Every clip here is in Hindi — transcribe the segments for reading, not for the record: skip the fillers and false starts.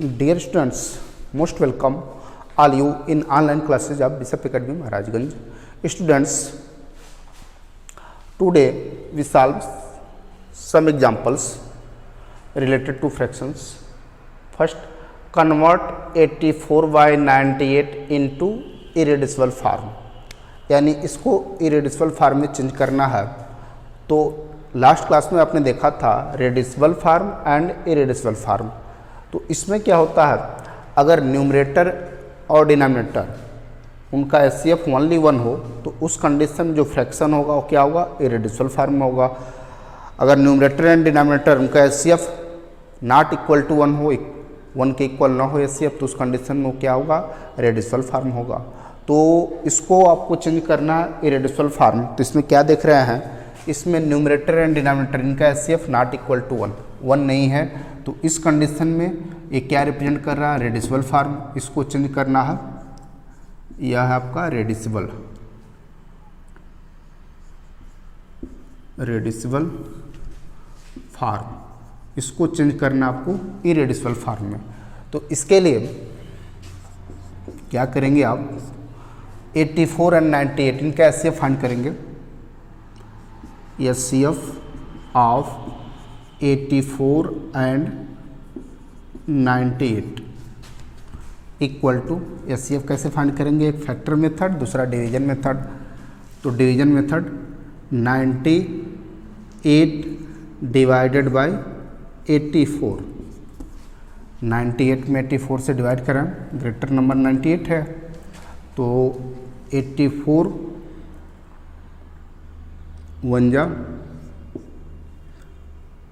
Dear students, most welcome all you in online classes of Bishop Academy Maharajganj. Students, today we solve some examples related to fractions. First, convert 84/98 into irreducible form, यानी इसको irreducible form में चेंज करना है. तो लास्ट क्लास में आपने देखा था reducible form and irreducible form. तो इसमें क्या होता है, अगर न्यूमरेटर और डिनोमिनेटर उनका एचसीएफ ओनली 1 हो तो उस कंडीशन में जो फ्रैक्शन होगा वो क्या होगा, इरेड्यूसिबल फार्म में होगा. अगर न्यूमरेटर एंड डिनोमिनेटर उनका एचसीएफ नॉट इक्वल टू 1 हो, 1 के इक्वल ना हो एचसीएफ, तो उस कंडीशन में क्या होगा, रेड्यूसिबल फार्म होगा. तो इसको आपको चेंज करना है इरेड्यूसिबल फार्म. तो इसमें क्या देख रहे हैं, इसमें न्यूमरेटर एंड डिनोमिनेटर इनका एचसीएफ नॉट इक्वल टू 1 नहीं है. तो इस कंडीशन में ये क्या रिप्रेजेंट कर रहा है, रेड्यूसिबल फार्म. इसको चेंज करना है, यह है आपका रेड्यूसिबल फार्म. इसको चेंज करना आपको इरेड्यूसिबल फार्म में. तो इसके लिए क्या करेंगे आप, 84 एंड 98 इनका एचसीएफ फाइंड करेंगे. HCF of 84 and 98 equal to, HCF कैसे फाइंड करेंगे, एक फैक्टर मेथड, दूसरा डिवीजन मेथड. तो डिवीजन मेथड 98 डिवाइडेड बाय 84, 98 में 84 से डिवाइड करें, ग्रेटर नंबर 98 है. तो 84 1 जा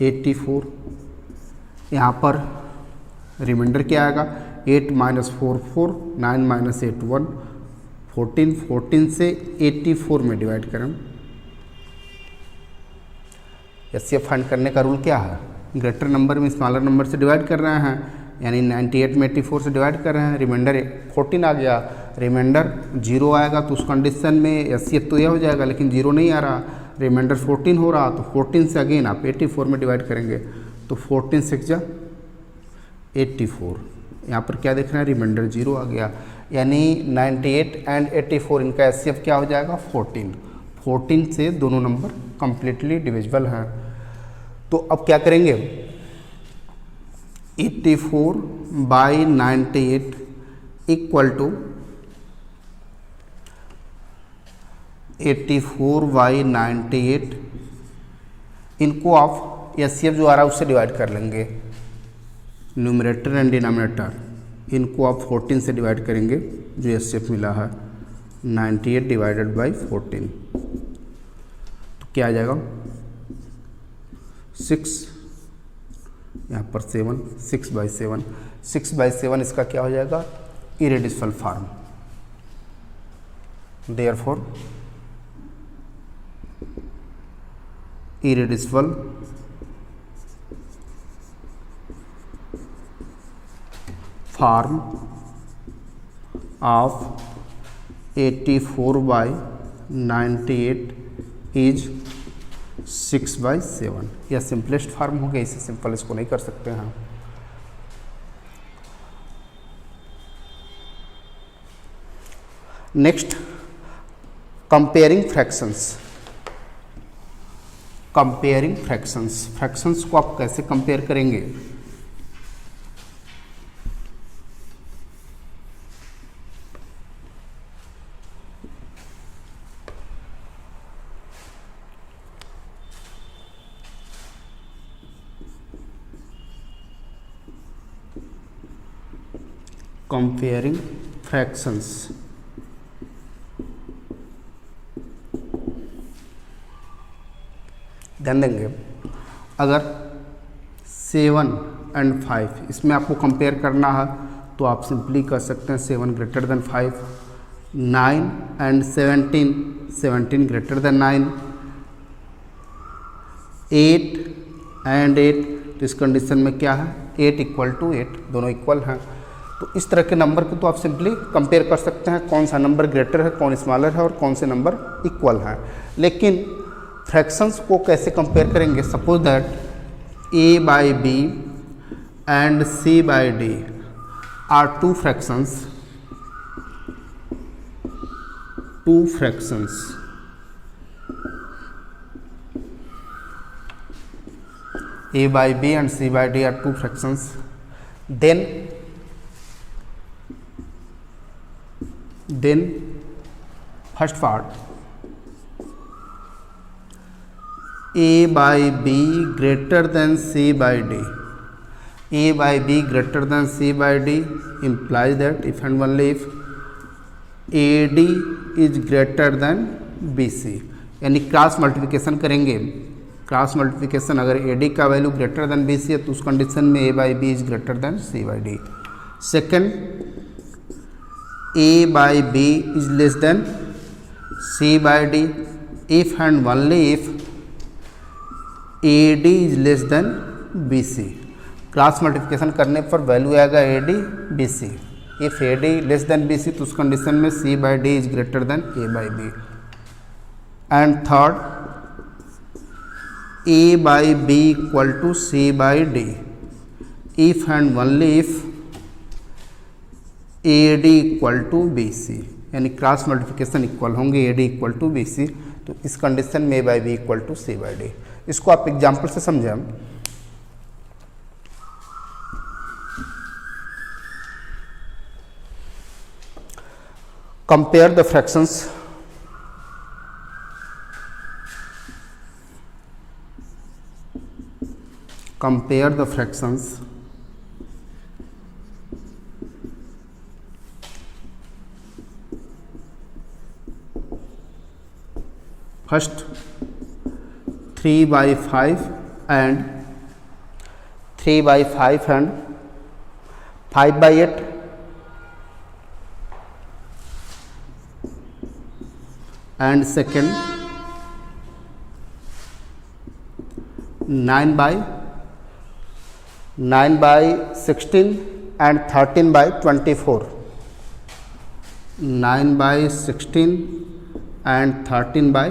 84, यहाँ पर रिमाइंडर क्या आएगा, 8 माइनस 4 4, 9 माइनस 8 1, 14, 14 से 84 में डिवाइड करें. एचसीएफ फाइंड करने का रूल क्या है, ग्रेटर नंबर में स्मॉलर नंबर से डिवाइड कर रहे हैं, यानी 98 में 84 से डिवाइड कर रहे हैं. रिमाइंडर 14 आ गया, रिमाइंडर 0 आएगा तो उस कंडीशन में एचसीएफ तो यह हो जाएगा, लेकिन 0 नहीं आ रहा, रिमाइंडर 14 हो रहा. तो 14 से अगेन आप 84 में डिवाइड करेंगे. तो 14 6 जा 84, यहाँ पर क्या देख रहे हैं, रिमाइंडर 0 आ गया. यानी 98 एंड 84 इनका एचसीएफ क्या हो जाएगा, 14. 14 से दोनों नंबर कंप्लीटली डिविजिबल हैं. तो अब क्या करेंगे, 84/98 इक्वल टू 84/98, इनको आप एचसीएफ जो आ रहा है उससे डिवाइड कर लेंगे. न्यूमरेटर एंड डिनोमिनेटर इनको आप 14 से डिवाइड करेंगे, जो एचसीएफ मिला है 98 डिवाइडेड बाई 14. तो क्या आ जाएगा, 6, यहाँ पर 7, 6/7, 6/7 इसका क्या हो जाएगा, irreducible form. Therefore irreducible form of 84/98 is 6/7. यह सिंपलेस्ट फार्म हो गया, इससे सिंपल इसको नहीं कर सकते हैं. Next, comparing fractions. Comparing fractions, fractions को आप कैसे कंपेयर करेंगे, कंपेयरिंग फ्रैक्शंस. ध्यान देंगे, अगर 7 एंड 5 इसमें आपको कंपेयर करना है तो आप सिंपली कर सकते हैं 7 greater than 5, 9 and 17, 17 greater than 9, 8 and 8. तो इस कंडीशन में क्या है, 8 इक्वल टू 8, दोनों इक्वल हैं. तो इस तरह के नंबर को तो आप सिंपली कंपेयर कर सकते हैं, कौन सा नंबर ग्रेटर है, कौन स्मॉलर है और कौन से नंबर इक्वल हैं. लेकिन फ्रैक्शंस को कैसे कंपेयर करेंगे, suppose that a by b and c by d are two fractions a by b and c by d are two fractions, then first part, a by b greater than c by d. a by b greater than c by d implies that if and only if AD is greater than BC, यानी क्रॉस मल्टीप्लिकेशन करेंगे, क्रॉस मल्टीप्लिकेशन अगर AD का वैल्यू ग्रेटर देन BC है तो उस कंडीशन में A by B is greater than C by D. Second, A by B is less than C by D if and only if AD is less than BC. Cross multiplication करने पर वैल्यू आएगा AD BC. If AD less than BC तो उस कंडीशन में C by D is greater than A by B. And third, A by B equal to C by D if and only if AD equal to BC, यानी क्रॉस मल्टीप्लिकेशन इक्वल होंगे AD इक्वल टू BC, तो इस कंडीशन में A by B equal to C by D. इसको आप एग्जाम्पल से समझें. Compare the fractions first 3 by 5 and 3 by 5 and 5 by 8 and second 9 by 16 and 13 by 24. 9 by 16 and 13 by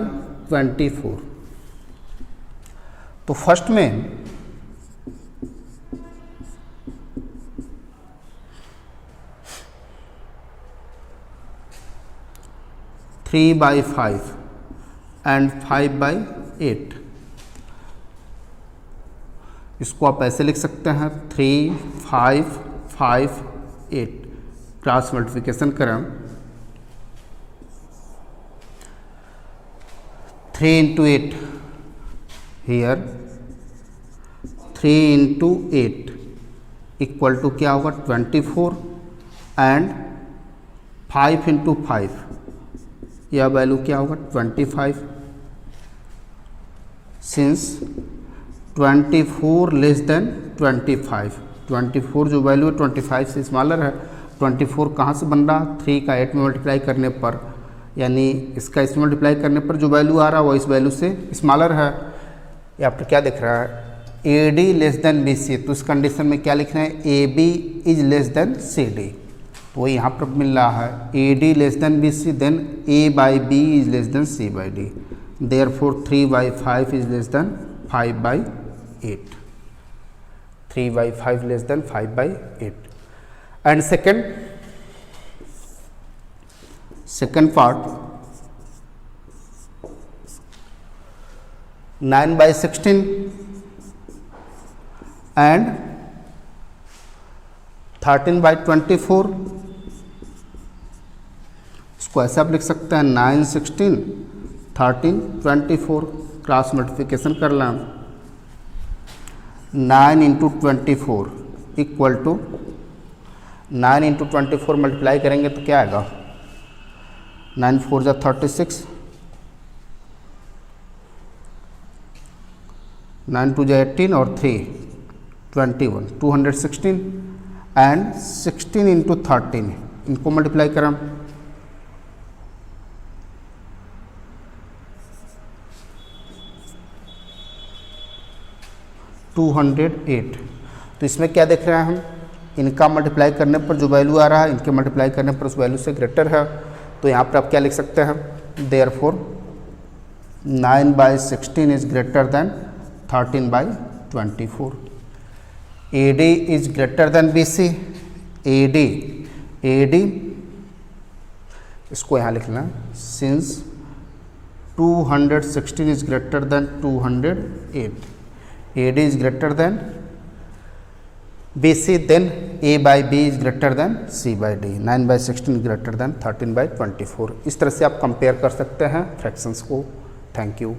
24. तो फर्स्ट में 3 by 5 and 5 by 8, इसको आप ऐसे लिख सकते हैं 3, 5, 5, 8. क्रॉस मल्टीप्लिकेशन करें 3 into 8 here, 3 into 8 equal to क्या होगा 24 एंड 5 into 5 यह वैल्यू क्या होगा 25. सिंस 24 लेस देन 25, 24 जो वैल्यू है 25 से स्मॉलर है. 24 कहाँ से बन रहा, 3 का 8 में मल्टीप्लाई करने पर, यानी इसका इसमें मल्टीप्लाई करने पर जो वैल्यू आ रहा है वो इस वैल्यू से स्मॉलर है. ये आपको क्या दिख रहा है, AD लेस देन BC, तो इस कंडीशन में क्या लिखना है, AB is less than CD. तो यहाँ पर मिल रहा है AD less than BC, then A by B is less than C by D. Therefore 3 by 5 is less than 5 by 8. 3 by 5 less than 5 by 8. And second part 9 by 16 and 13 by 24. इसको ऐसे आप लिख सकते हैं 9, 16, 13, 24. क्रॉस मल्टीप्लिकेशन कर लें 9 into 24 equal to 9 into 24 multiply करेंगे तो क्या आएगा, 9 4 जा 36, 9 2 जा 18 और 3 21, 216 एंड 16 into 13 इनको मल्टीप्लाई करें 208. तो इसमें क्या देख रहे हैं हम, इनका मल्टीप्लाई करने पर जो वैल्यू आ रहा है इनके मल्टीप्लाई करने पर उस वैल्यू से ग्रेटर है. तो यहाँ पर आप क्या लिख सकते हैं, therefore 9 by 16 is greater then 13 by 24. AD is greater than BC, AD इसको यहाँ लिखना, since 216 is greater than 208, AD is greater than BC, then A by B is greater than C by D, 9 by 16 is greater than 13 by 24। इस तरह से आप कंपेयर कर सकते हैं फ्रैक्शंस को। Thank you.